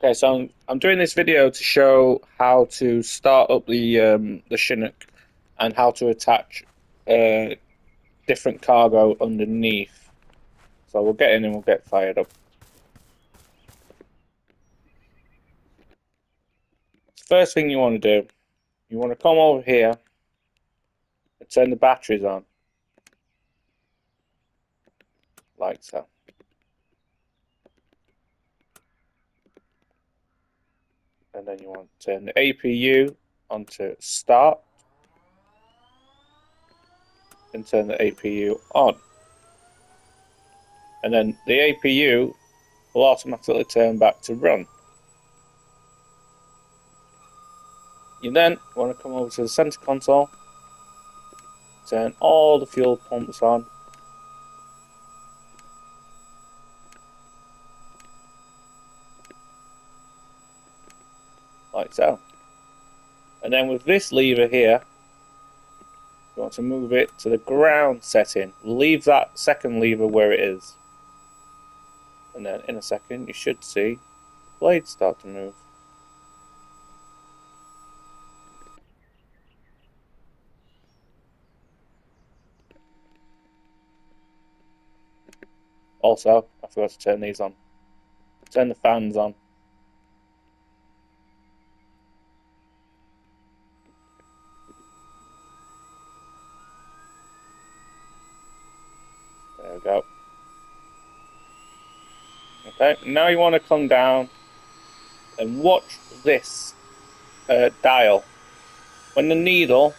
Okay, so I'm doing this video to show how to start up the Chinook and how to attach uh, different cargo underneath. So we'll get in and we'll get fired up. First thing you want to do, you want to come over here and turn the batteries on, like so. And then you want to turn the APU onto start and turn the APU on. And then the APU will automatically turn back to run. You then want to come over to the center console, turn all the fuel pumps on, like so. And then with this lever here, you want to move it to the ground setting. Leave that second lever where it is. And then in a second you should see the blades start to move. Also, I forgot to turn these on. Turn the fans on. There we go. Okay, now you want to come down and watch this dial. When the needle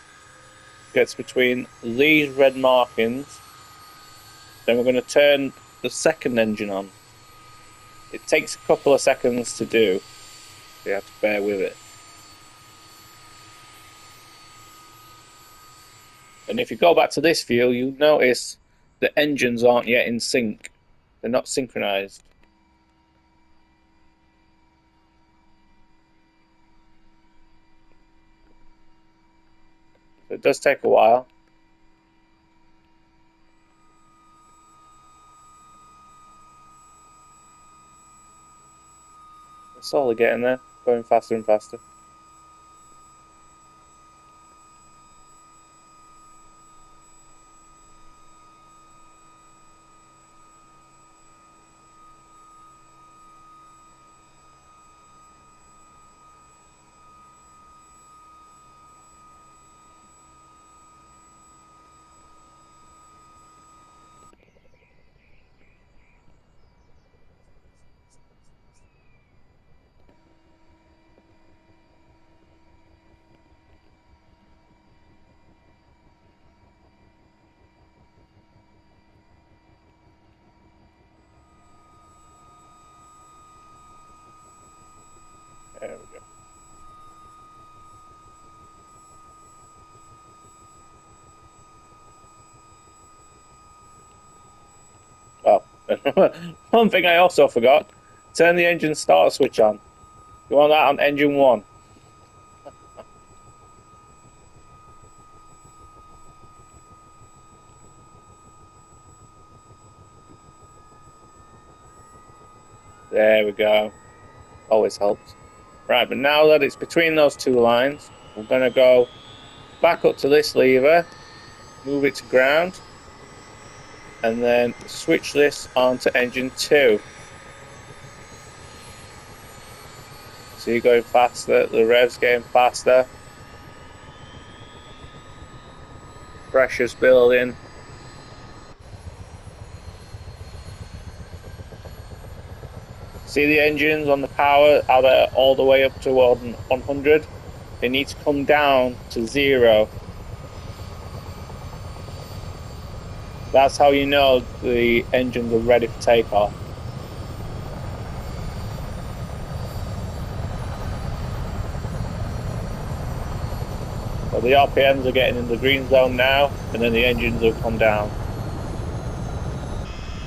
gets between these red markings, then we're going to turn the second engine on. It takes a couple of seconds to do, so you have to bear with it. And if you go back to this view, you'll notice the engines aren't yet in sync. They're not synchronized. So it does take a while. It's slowly getting there, going faster and faster. There we go. Oh, one thing I also forgot, turn the engine starter switch on. You want that on engine 1. There we go. Always helps. Right, but now that it's between those two lines, we're going to go back up to this lever, move it to ground, and then switch this on to engine 2. So you're going faster, the rev's getting faster, pressure's building. See the engines on the power, how they're all the way up to 100? They need to come down to 0. That's how you know the engines are ready for takeoff. So the RPMs are getting in the green zone now, and then the engines will come down.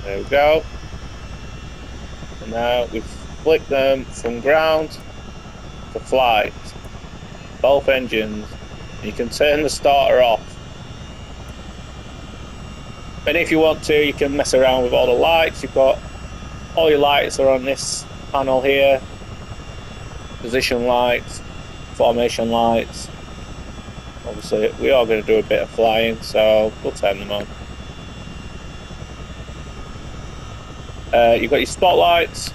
There we go. And now we've flicked them from ground to flight. Both engines. You can turn the starter off. And if you want to, you can mess around with all the lights. You've got all your lights are on this panel here. position lights, formation lights. Obviously, we are going to do a bit of flying, so we'll turn them on. You've got your spotlights,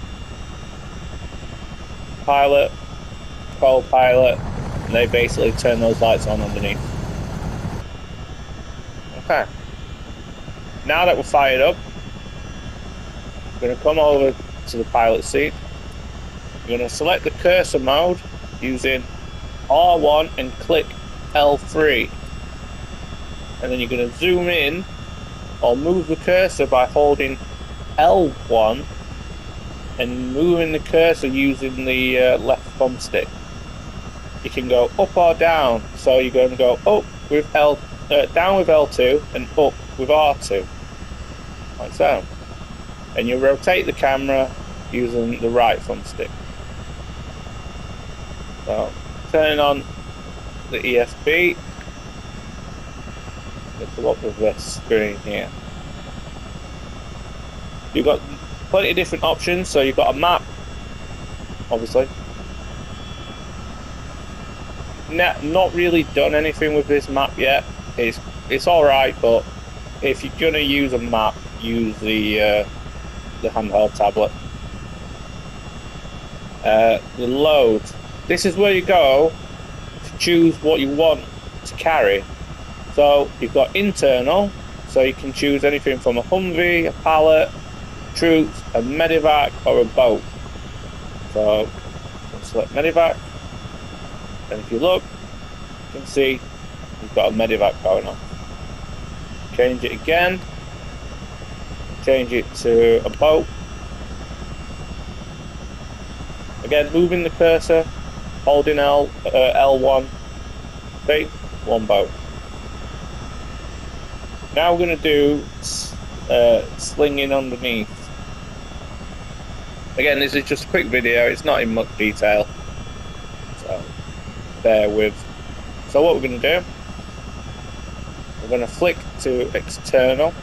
pilot, co-pilot, and they basically turn those lights on underneath. Okay. Now that we're fired up, we're going to come over to the pilot seat. You're going to select the cursor mode using R1 and click L3. And then you're going to zoom in or move the cursor by holding L1 and moving the cursor using the left thumbstick. You can go up or down, so you're going to go up with down with L2 and up with R2, like so. And you rotate the camera using the right thumbstick. So, turning on the ESP, let's come up with this screen here. You've got plenty of different options, so you've got a map, obviously. Not really done anything with this map yet. It's alright, but if you're gonna use a map, use the handheld tablet. The load. This is where you go to choose what you want to carry. So you've got internal, so you can choose anything from a Humvee, a pallet, troops, a medevac, or a boat. So select medevac, and if you look, you can see you've got a medevac going on. Change it again, change it to a boat. Again, moving the cursor, holding L1, okay, one boat. Now we're going to do slinging underneath. Again, this is just a quick video, it's not in much detail, so bear with. So what we're going to do, we're going to flick to external.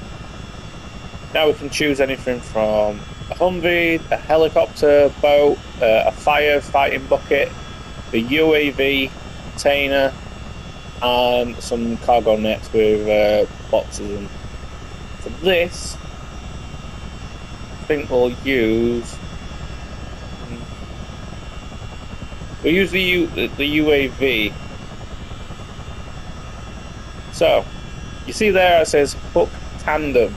Now we can choose anything from a Humvee, a helicopter, boat, a firefighting bucket, the UAV, container, and some cargo nets with boxes in. For this, I think we'll use the UAV. So you see there it says hook tandem.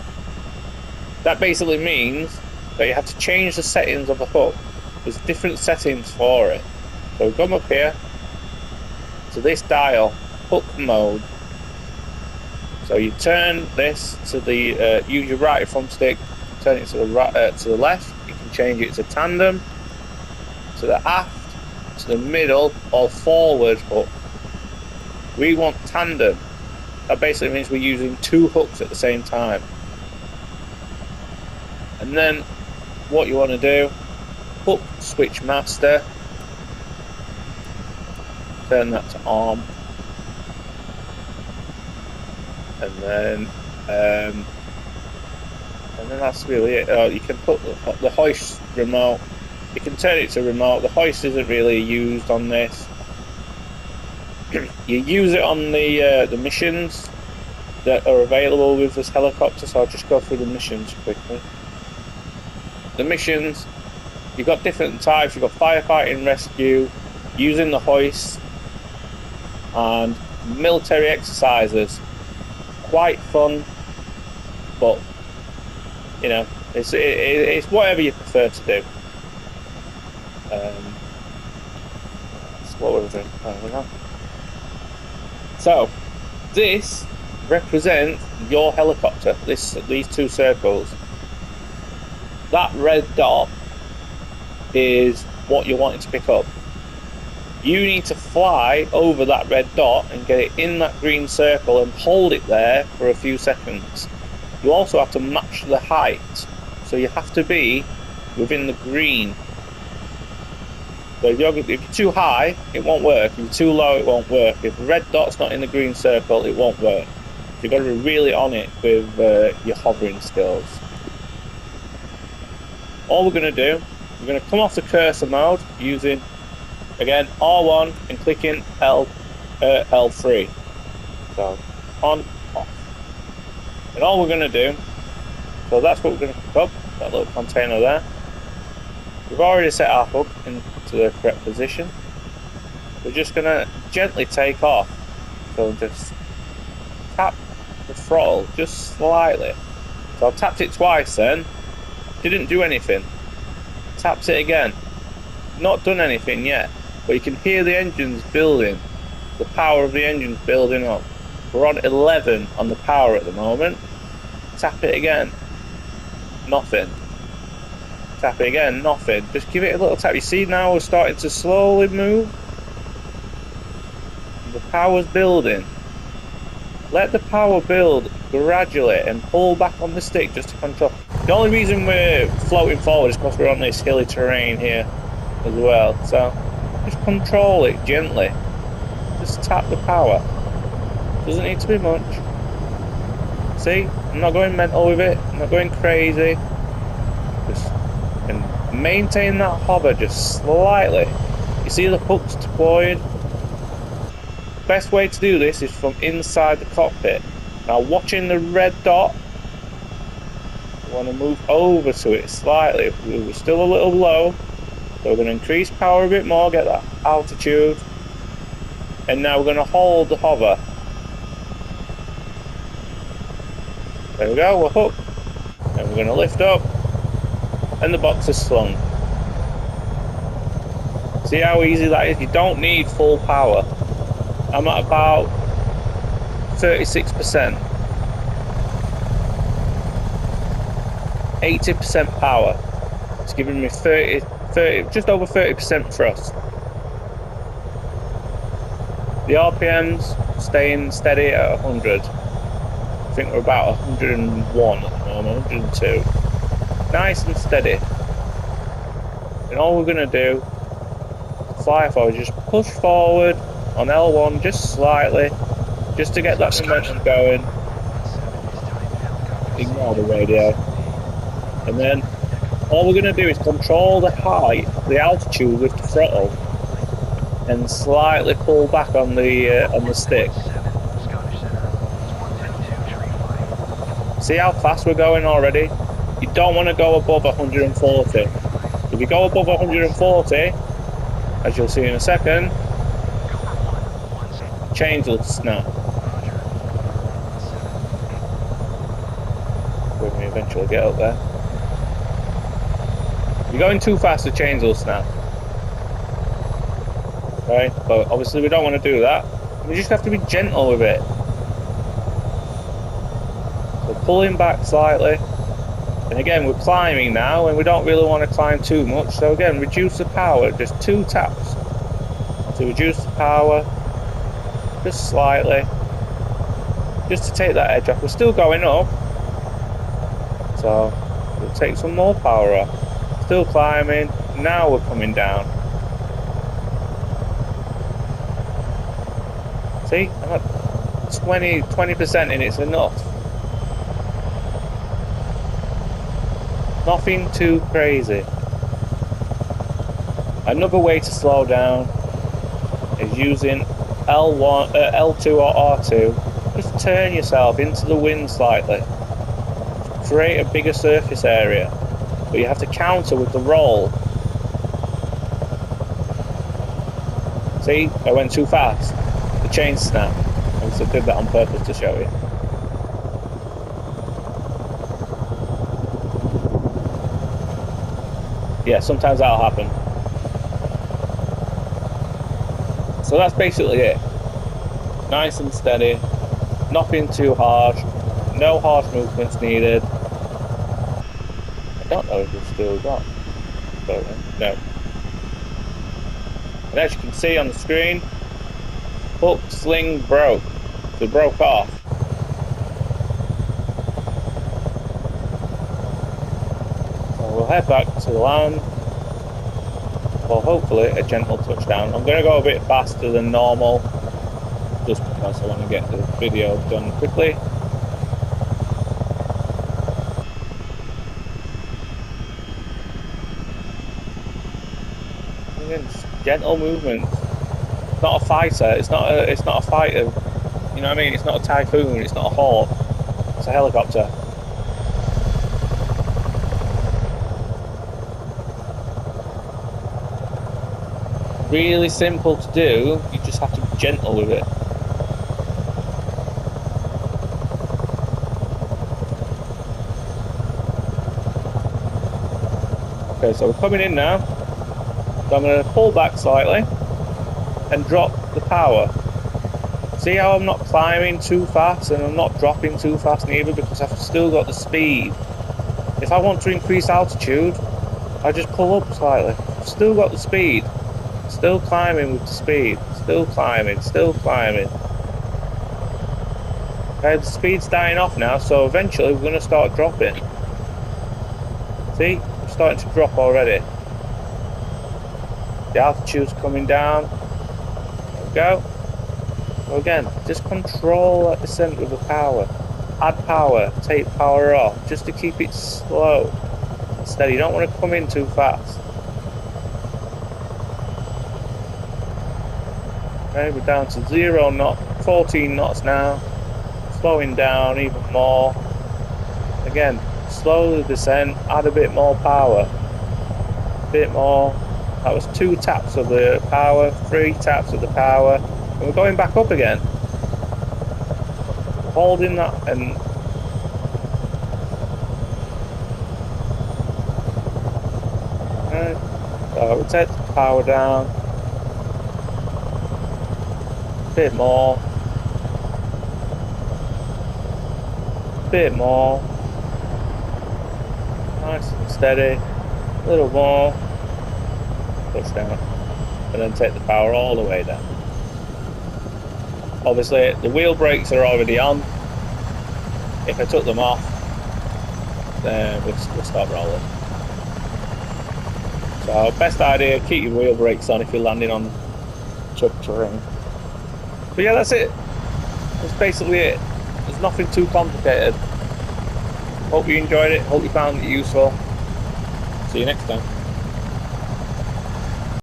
That basically means that you have to change the settings of the hook. There's different settings for it. So come up here to this dial, hook mode. So you turn this to the use your right thumbstick, turn it to the right, to the left. You can change it to tandem, to the aft, to the middle, or forward hook. We want tandem. That basically means we're using two hooks at the same time. And then what you want to do, hook switch master, turn that to arm, and then that's really it. You can put the hoist remote, you can turn it to remote. The hoist isn't really used on this. You use it on the missions that are available with this helicopter, so I'll just go through the missions quickly. The missions, you've got different types. You've got firefighting, rescue, using the hoist, and military exercises. Quite fun, but you know, it's whatever you prefer to do. What was it? So this represents your helicopter. These two circles. That red dot is what you're wanting to pick up. You need to fly over that red dot and get it in that green circle and hold it there for a few seconds. You also have to match the height, so you have to be within the green. So if you're too high, it won't work. If you're too low, it won't work. If the red dot's not in the green circle, it won't work. You've got to be really on it with your hovering skills. All we're going to do, we're going to come off the cursor mode using Again, R1 and clicking L3. So on, off. And all we're going to do, so that's what we're going to pick up, that little container there. We've already set our hook into the correct position. We're just going to gently take off. So just tap the throttle just slightly. So I've tapped it twice then. Didn't do anything. Tapped it again. Not done anything yet. But you can hear the engines building. The power of the engines building up. We're on 11 on the power at the moment. Tap it again. Nothing. Tap it again. Nothing. Just give it a little tap. You see now we're starting to slowly move. The power's building. Let the power build gradually and pull back on the stick just to control. The only reason we're floating forward is because we're on this hilly terrain here as well. So just control it gently. Just tap the power. Doesn't need to be much. See, I'm not going mental with it. I'm not going crazy. Just and maintain that hover just slightly. You see the hooks deployed? Best way to do this is from inside the cockpit. Now watching the red dot, I want to move over to it slightly. We're still a little low, so we're going to increase power a bit more, get that altitude, and now we're going to hold the hover. There we go, we're hooked, and we're going to lift up, and the box is slung. See how easy that is? You don't need full power. I'm at about 36%. 80% power. It's giving me 30, just over 30% thrust. The RPM's staying steady at 100. I think we're about 101 at the moment, 102. Nice and steady. And all we're going to do, fly forward, just push forward on L1 just slightly, just to get that momentum going. Ignore the radio. And then all we're going to do is control the height, the altitude with the throttle, and slightly pull back on the stick. See how fast we're going already? You don't want to go above 140. If you go above 140, as you'll see in a second, change will snap. When we eventually get up there. If you're going too fast, the chains will snap. Okay, but obviously we don't want to do that. We just have to be gentle with it. So pulling back slightly. And again, we're climbing now, and we don't really want to climb too much. So again, reduce the power, just 2 taps. To reduce the power, just slightly. Just to take that edge off. We're still going up. So we'll take some more power off. Still climbing. Now we're coming down. See, I'm at 20% and it's enough. Nothing too crazy. Another way to slow down is using L1, L2 or R2. Just turn yourself into the wind slightly. Create a bigger surface area. But you have to counter with the roll. See, I went too fast. The chain snapped. I also did that on purpose to show you. Yeah, sometimes that'll happen. So that's basically it. Nice and steady. Nothing too harsh. No harsh movements needed. I don't know if we've still got photo. No. And as you can see on the screen, hook sling broke. So it broke off. So we'll head back to the land for hopefully a gentle touchdown. I'm going to go a bit faster than normal just because I want to get the video done quickly. Again, just gentle movement. It's not a fighter. It's not a. It's not a fighter. You know what I mean? It's not a typhoon. It's not a hawk. It's a helicopter. Really simple to do. You just have to be gentle with it. Okay, so we're coming in now. So I'm going to pull back slightly and drop the power. See how I'm not climbing too fast and I'm not dropping too fast neither, because I've still got the speed. If I want to increase altitude, I just pull up slightly. I've still got the speed. Still climbing with the speed. Still climbing, still climbing. Okay, the speed's dying off now, so eventually we're going to start dropping. See? I'm starting to drop already. The altitude's coming down. There we go. So again, just control that descent with the power. Add power, take power off, just to keep it slow. Instead, you don't want to come in too fast. Okay, we're down to 0 knots, 14 knots now. Slowing down even more. Again, slow the descent, add a bit more power. A bit more. That was 2 taps of the power, 3 taps of the power. And we're going back up again. Holding that and so we take the power down. A bit more. A bit more. Nice and steady. A little more. Push down. And then take the power all the way down. Obviously, the wheel brakes are already on. If I took them off, then we'll stop rolling. So, best idea, keep your wheel brakes on if you're landing on tough terrain. But yeah, that's it. That's basically it. There's nothing too complicated. Hope you enjoyed it. Hope you found it useful. See you next time.